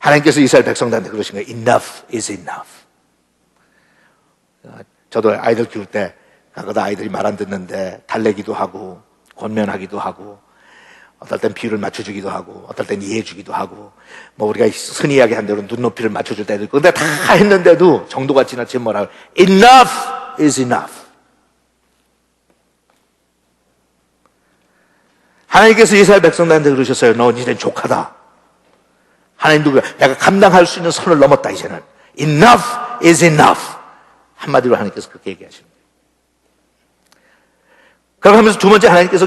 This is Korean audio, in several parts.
하나님께서 이스라엘 백성들한테 그러신 거예요. Enough is enough. 저도 아이들 키울 때 가끔가다 아이들이 말 안 듣는데 달래기도 하고 권면하기도 하고 어떨 땐 비율을 맞춰주기도 하고 어떨 땐 이해해주기도 하고 뭐 우리가 흔히 이야기한 대로 눈높이를 맞춰줄 때도 있고 근데 다 했는데도 정도가 지나치면 뭐라고 Enough is enough. 하나님께서 이스라엘 백성들한테 그러셨어요. 너 이제는 족하다. 하나님도 내가 감당할 수 있는 선을 넘었다 이제는. Enough is enough. 한마디로 하나님께서 그렇게 얘기하시는 거예요. 그렇게 하면서 두 번째 하나님께서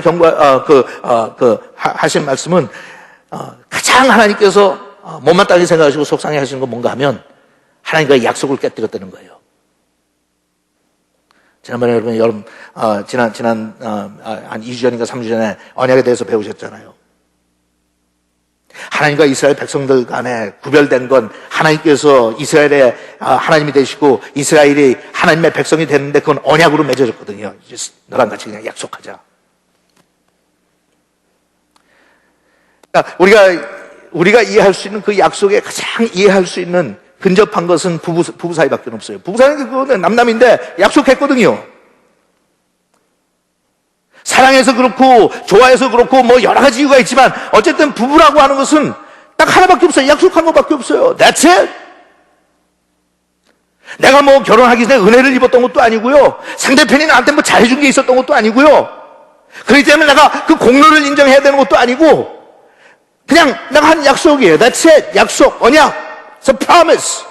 하신 말씀은 가장 하나님께서 못마땅하게 생각하시고 속상해 하시는 건 뭔가 하면 하나님과의 약속을 깨뜨렸다는 거예요. 지난번에 여러분 지난 한 2주 전인가 3주 전에 언약에 대해서 배우셨잖아요. 하나님과 이스라엘 백성들 간에 구별된 건 하나님께서 이스라엘의 하나님이 되시고 이스라엘이 하나님의 백성이 되는데 그건 언약으로 맺어졌거든요. 이제 너랑 같이 그냥 약속하자. 그러니까 우리가 이해할 수 있는 그 약속에 가장 이해할 수 있는 근접한 것은 부부 사이밖에 없어요. 부부 사이는 그거는 남남인데 약속했거든요. 사랑해서 그렇고 좋아해서 그렇고 뭐 여러 가지 이유가 있지만 어쨌든 부부라고 하는 것은 딱 하나밖에 없어요. 약속한 것밖에 없어요. That's it. 내가 뭐 결혼하기 전에 은혜를 입었던 것도 아니고요. 상대편이 나한테 뭐 잘해준 게 있었던 것도 아니고요. 그렇기 때문에 내가 그 공로를 인정해야 되는 것도 아니고 그냥 내가 한 약속이에요. That's it. 약속, 언약. It's a promise.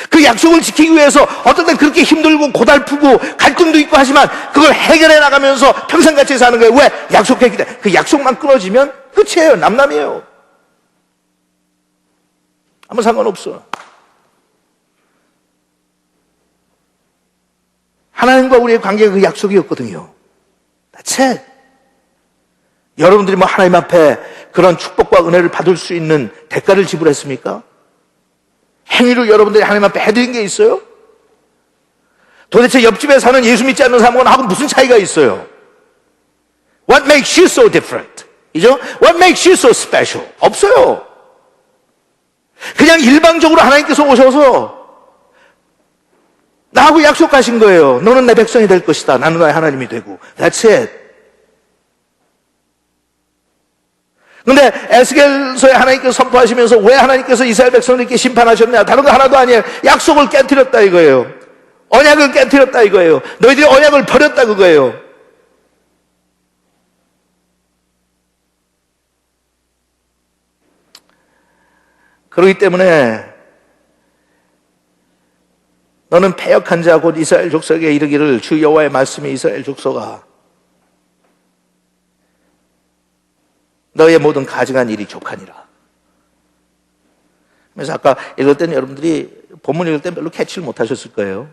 그 약속을 지키기 위해서 어떤 땐 그렇게 힘들고 고달프고 갈등도 있고 하지만 그걸 해결해 나가면서 평생같이 사는 거예요. 왜? 약속했기 때문에. 그 약속만 끊어지면 끝이에요. 남남이에요. 아무 상관없어. 하나님과 우리의 관계가 그 약속이었거든요. That's it. 여러분들이 뭐 하나님 앞에 그런 축복과 은혜를 받을 수 있는 대가를 지불했습니까? 행위로 여러분들이 하나님 앞에 해드린 게 있어요? 도대체 옆집에 사는 예수 믿지 않는 사람하고 무슨 차이가 있어요? What makes you so different? 그죠? What makes you so special? 없어요. 그냥 일방적으로 하나님께서 오셔서 나하고 약속하신 거예요. 너는 내 백성이 될 것이다. 나는 너의 하나님이 되고. That's it. 근데 에스겔서에 하나님께서 선포하시면서 왜 하나님께서 이스라엘 백성들께 심판하셨냐? 다른 거 하나도 아니에요. 약속을 깨뜨렸다 이거예요. 언약을 깨뜨렸다 이거예요. 너희들이 언약을 버렸다 그거예요. 그렇기 때문에 너는 패역한 자 곧 이스라엘 족속에게 이르기를 주 여호와의 말씀이 이스라엘 족속아 너의 모든 가증한 일이 족하니라. 그래서 아까 읽을 때는 여러분들이 본문 읽을 때 별로 캐치를 못하셨을 거예요.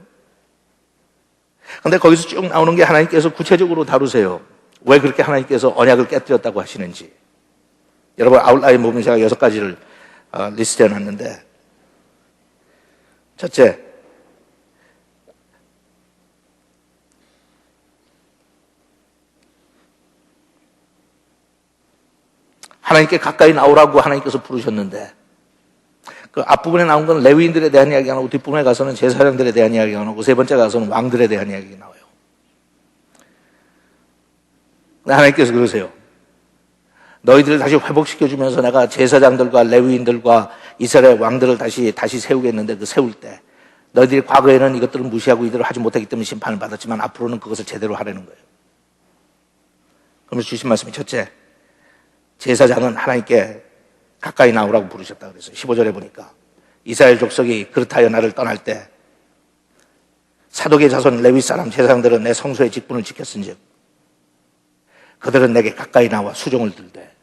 그런데 거기서 쭉 나오는 게 하나님께서 구체적으로 다루세요. 왜 그렇게 하나님께서 언약을 깨뜨렸다고 하시는지. 여러분 아웃라인 보면 제가 6가지를 리스트해 놨는데 첫째, 하나님께 가까이 나오라고 하나님께서 부르셨는데 그 앞부분에 나온 건 레위인들에 대한 이야기가 나오고 뒷부분에 가서는 제사장들에 대한 이야기가 나오고 세 번째 가서는 왕들에 대한 이야기가 나와요. 하나님께서 그러세요. 너희들을 다시 회복시켜주면서 내가 제사장들과 레위인들과 이스라엘 왕들을 다시 세우겠는데 그 세울 때 너희들이 과거에는 이것들을 무시하고 이들을 하지 못하기 때문에 심판을 받았지만 앞으로는 그것을 제대로 하려는 거예요. 그러면서 주신 말씀이 첫째, 제사장은 하나님께 가까이 나오라고 부르셨다 그랬어요. 15절에 보니까 이스라엘 족속이 그렇다여 나를 떠날 때 사독의 자손 레위 사람 제사장들은 내 성소의 직분을 지켰은즉 그들은 내게 가까이 나와 수종을 들되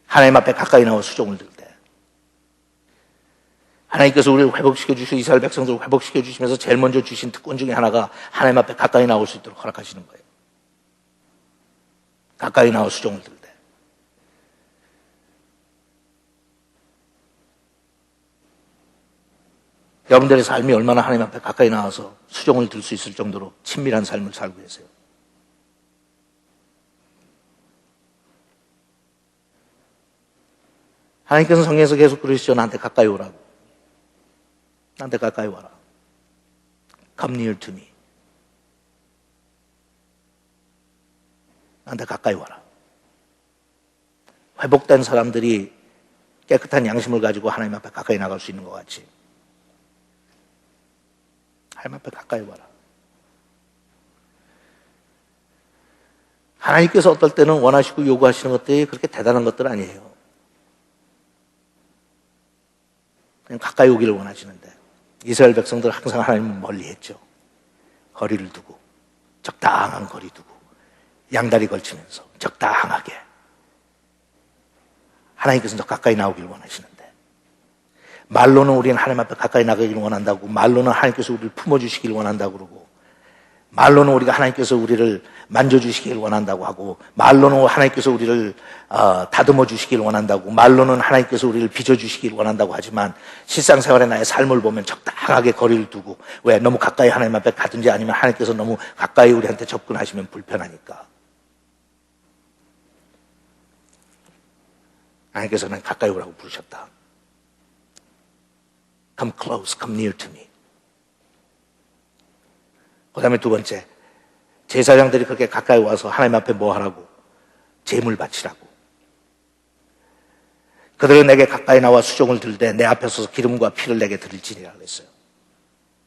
하나님 앞에 가까이 나와 수종을 들되 하나님께서 우리를 회복시켜 주시고 이스라엘 백성들을 회복시켜 주시면서 제일 먼저 주신 특권 중에 하나가 하나님 앞에 가까이 나올 수 있도록 허락하시는 거예요. 가까이 나와 수종을 들되 여러분들의 삶이 얼마나 하나님 앞에 가까이 나와서 수종을 들 수 있을 정도로 친밀한 삶을 살고 계세요. 하나님께서는 성경에서 계속 그러시죠. 나한테 가까이 오라고. 나한테 가까이 와라. Come near to me. 나한테 가까이 와라. 회복된 사람들이 깨끗한 양심을 가지고 하나님 앞에 가까이 나갈 수 있는 것 같이 하나님 앞에 가까이 와라. 하나님께서 어떨 때는 원하시고 요구하시는 것들이 그렇게 대단한 것들 아니에요. 그냥 가까이 오기를 원하시는데 이스라엘 백성들 항상 하나님은 멀리 했죠. 거리를 두고 적당한 거리 두고 양다리 걸치면서 적당하게 하나님께서는 더 가까이 나오기를 원하시는데 말로는 우리는 하나님 앞에 가까이 나가기를 원한다고 말로는 하나님께서 우리를 품어주시기를 원한다고 그러고 말로는 우리가 하나님께서 우리를 만져주시기를 원한다고 하고 말로는 하나님께서 우리를 다듬어 주시기를 원한다고 말로는 하나님께서 우리를 빚어주시기를 원한다고 하지만 실상생활의 나의 삶을 보면 적당하게 거리를 두고 왜? 너무 가까이 하나님 앞에 가든지 아니면 하나님께서 너무 가까이 우리한테 접근하시면 불편하니까 하나님께서는 가까이 오라고 부르셨다. Come close, come near to me. 그 다음에 두 번째, 제사장들이 그렇게 가까이 와서 하나님 앞에 뭐 하라고? 제물 바치라고. 그들은 내게 가까이 나와 수종을 들되 내 앞에 서서 기름과 피를 내게 드릴지니라 그랬어요.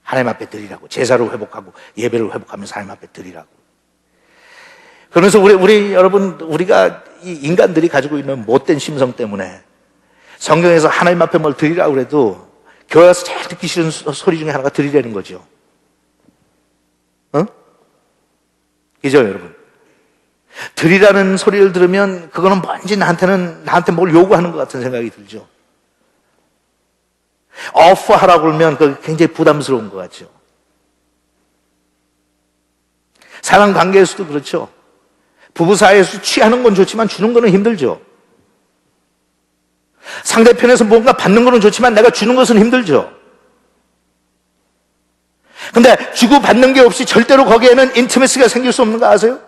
하나님 앞에 드리라고. 제사를 회복하고 예배를 회복하면서 하나님 앞에 드리라고. 그러면서 우리 여러분, 우리가 이 인간들이 가지고 있는 못된 심성 때문에 성경에서 하나님 앞에 뭘 드리라고 그래도 교회 와서 제일 듣기 싫은 소리 중에 하나가 드리라는 거죠. 그죠, 여러분? 드리라는 소리를 들으면 그거는 뭔지 나한테 뭘 요구하는 것 같은 생각이 들죠. offer하라고 그러면 그게 굉장히 부담스러운 것 같죠. 사랑 관계에서도 그렇죠. 부부 사이에서 취하는 건 좋지만 주는 거는 힘들죠. 상대편에서 뭔가 받는 거는 좋지만 내가 주는 것은 힘들죠. 근데 주고받는 게 없이 절대로 거기에는 인티메시가 생길 수 없는 거 아세요?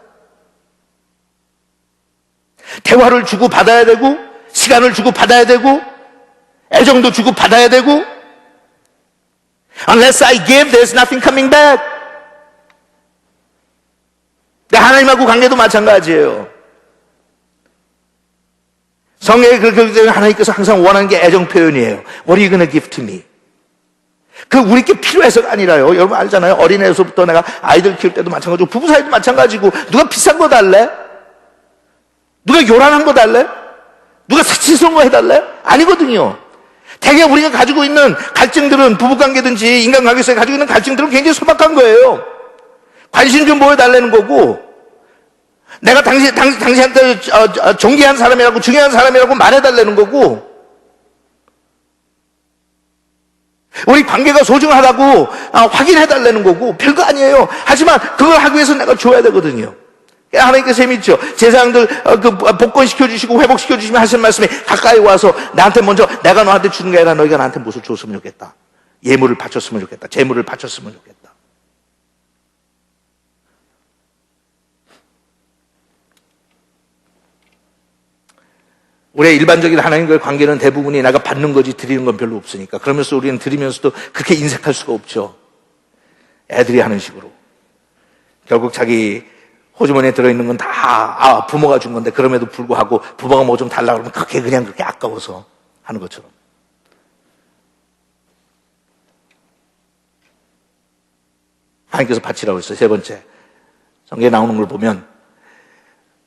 대화를 주고받아야 되고 시간을 주고받아야 되고 애정도 주고받아야 되고 Unless I give, there's nothing coming back. 하나님하고 관계도 마찬가지예요. 성경에 그렇게 하나님께서 항상 원하는 게 애정 표현이에요. What are you gonna give to me? 그 우리께 필요해서가 아니라요. 여러분 알잖아요. 어린애에서부터 내가 아이들 키울 때도 마찬가지고 부부 사이도 마찬가지고 누가 비싼 거 달래? 누가 요란한 거 달래? 누가 사치스러운 거 해달래? 아니거든요. 대개 우리가 가지고 있는 갈증들은 부부관계든지 인간관계 속에 가지고 있는 갈증들은 굉장히 소박한 거예요. 관심 좀 보여달라는 거고 내가 당신한테 존귀한 사람이라고 중요한 사람이라고 말해달라는 거고 우리 관계가 소중하다고 확인해달라는 거고 별거 아니에요. 하지만 그걸 하기 위해서 내가 줘야 되거든요. 하나님께서 재밌죠. 제사장들 복권시켜주시고 회복시켜주시면 하시는 말씀이 가까이 와서 나한테 먼저 내가 너한테 주는 게 아니라 너희가 나한테 무엇을 줬으면 좋겠다. 예물을 바쳤으면 좋겠다. 재물을 바쳤으면 좋겠다. 우리의 일반적인 하나님과의 관계는 대부분이 내가 받는 거지 드리는 건 별로 없으니까 그러면서 우리는 드리면서도 그렇게 인색할 수가 없죠. 애들이 하는 식으로. 결국 자기 호주머니에 들어있는 건 다 부모가 준 건데 그럼에도 불구하고 부모가 뭐 좀 달라고 그러면 그렇게 아까워서 하는 것처럼. 하나님께서 바치라고 했어요. 세 번째, 성경에 나오는 걸 보면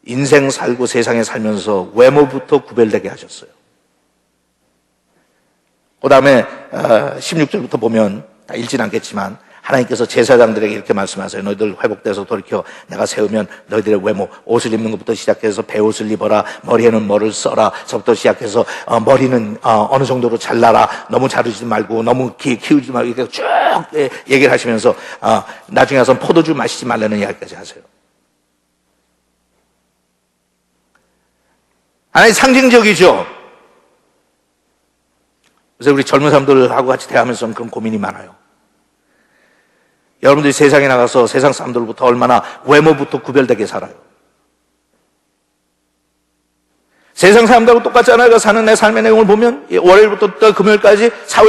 인생 살고 세상에 살면서 외모부터 구별되게 하셨어요. 그 다음에 16절부터 보면 다 읽진 않겠지만 하나님께서 제사장들에게 이렇게 말씀하세요. 너희들 회복돼서 돌이켜 내가 세우면 너희들의 외모, 옷을 입는 것부터 시작해서 배옷을 입어라, 머리에는 뭐를 써라, 저부터 시작해서 머리는 어느 정도로 잘라라, 너무 자르지 말고 너무 키우지 말고 이렇게 쭉 얘기를 하시면서 나중에 가서 포도주 마시지 말라는 이야기까지 하세요. 하나님 상징적이죠. 그래서 우리 젊은 사람들하고 같이 대하면서 그런 고민이 많아요. 여러분들이 세상에 나가서 세상 사람들부터 얼마나 외모부터 구별되게 살아요. 세상 사람들하고 똑같잖아요. 사는 내 삶의 내용을 보면 월요일부터 금요일까지 사회